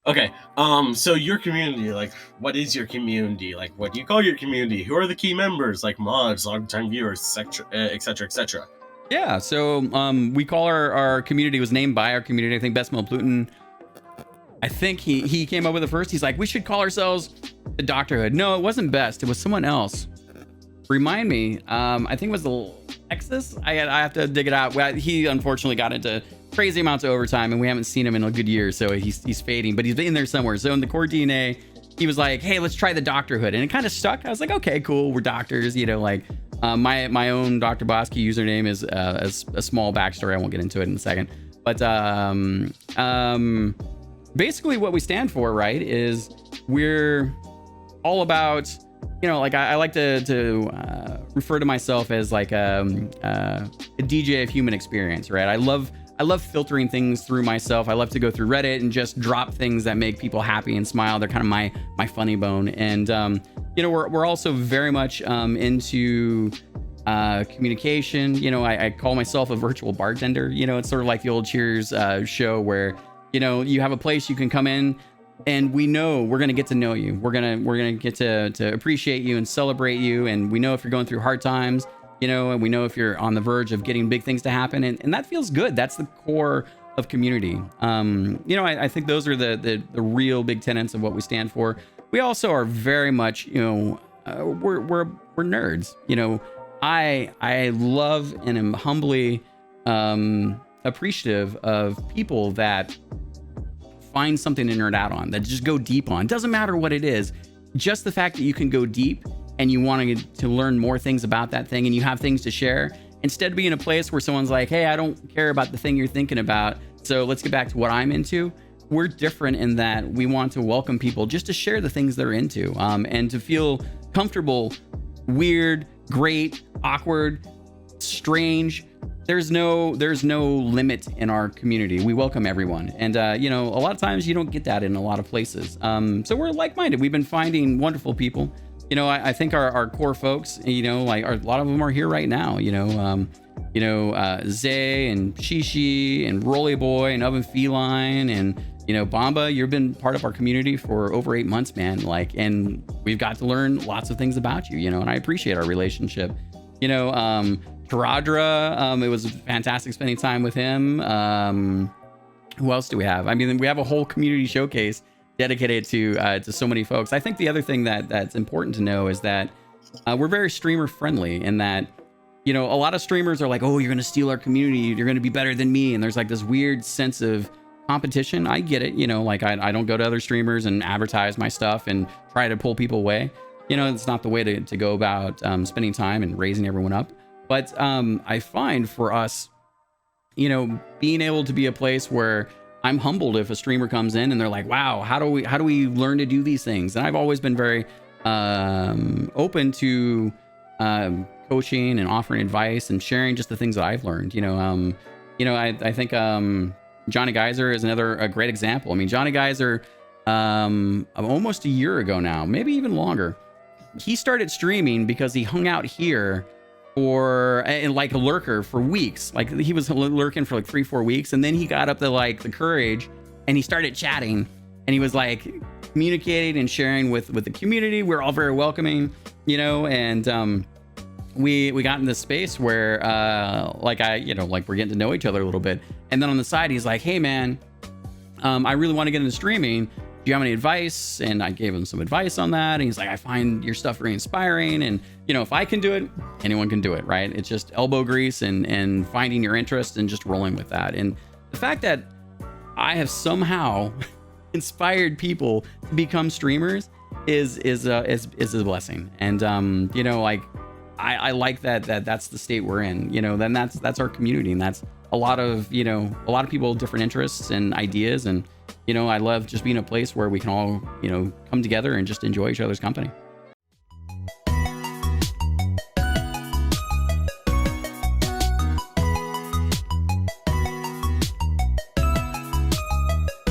Okay. So your community, like, what is your community? Like, what do you call your community? Who are the key members? Like mods, longtime viewers, etc., etc. Yeah, so we call our community, was named by our community. I think Besmel Pluton, I think he came up with it first. He's like, we should call ourselves the DrHood. No, it wasn't Best. It was someone else. Remind me. I think it was the Lexus. I have to dig it out. Well, he unfortunately got into crazy amounts of overtime, and we haven't seen him in a good year, so he's fading. But he's in there somewhere. So in the core DNA, he was like, hey, let's try the DrHood, and it kind of stuck. I was like, okay, cool. We're doctors, like. My own DrBossKey username is a small backstory. I won't get into it in a second. But basically what we stand for, right, is we're all about, like I like to refer to myself as like a DJ of human experience, right? I love filtering things through myself. I love to go through Reddit and just drop things that make people happy and smile. They're kind of my funny bone. And we're also very much into communication. I call myself a virtual bartender. It's sort of like the old Cheers show where you have a place you can come in, and we know we're gonna get to know you. We're gonna get to appreciate you and celebrate you. And we know if you're going through hard times, and we know if you're on the verge of getting big things to happen, and that feels good. That's the core of community. I think those are the real big tenets of what we stand for. We also are very much, we're nerds. I love and am humbly appreciative of people that find something to nerd out on, that just go deep on. Doesn't matter what it is, just the fact that you can go deep and you want to learn more things about that thing, and you have things to share, instead of being in a place where someone's like, hey, I don't care about the thing you're thinking about, so let's get back to what I'm into. We're different in that we want to welcome people just to share the things they're into, and to feel comfortable, weird, great, awkward, strange. There's no limit in our community. We welcome everyone. And, a lot of times you don't get that in a lot of places. So we're like-minded. We've been finding wonderful people. I think our core folks, a lot of them are here right now, Zay and Shishi and Rolly Boy and Oven Feline and, Bamba. You've been part of our community for over 8 months, man. And we've got to learn lots of things about you, and I appreciate our relationship. Taradra, it was fantastic spending time with him. Who else do we have? I mean, we have a whole community showcase dedicated to so many folks. I think the other thing that's important to know is that we're very streamer friendly, in that, a lot of streamers are like, oh, you're going to steal our community, you're going to be better than me. And there's like this weird sense of competition. I get it. I don't go to other streamers and advertise my stuff and try to pull people away. It's not the way to go about spending time and raising everyone up. But I find for us, being able to be a place where I'm humbled if a streamer comes in and they're like, wow, how do we learn to do these things? And I've always been very open to coaching and offering advice and sharing just the things that I've learned. I think Johnny Geyser is a great example. I mean, Johnny Geyser, almost a year ago now, maybe even longer, he started streaming because he hung out here for like a lurker for weeks. Like he was lurking for like 3-4 weeks, and then he got up the courage and he started chatting, and he was like communicating and sharing with the community. We're all very welcoming, and we got in this space where we're getting to know each other a little bit. And then on the side, he's like, hey man, I really want to get into streaming. Do you have any advice? And I gave him some advice on that. And he's like, I find your stuff very inspiring. And, if I can do it, anyone can do it, right? It's just elbow grease and finding your interest and just rolling with that. And the fact that I have somehow inspired people to become streamers is a blessing. And, I like that's the state we're in, then that's our community. And that's a lot of people, different interests and ideas. And, I love just being a place where we can all, come together and just enjoy each other's company.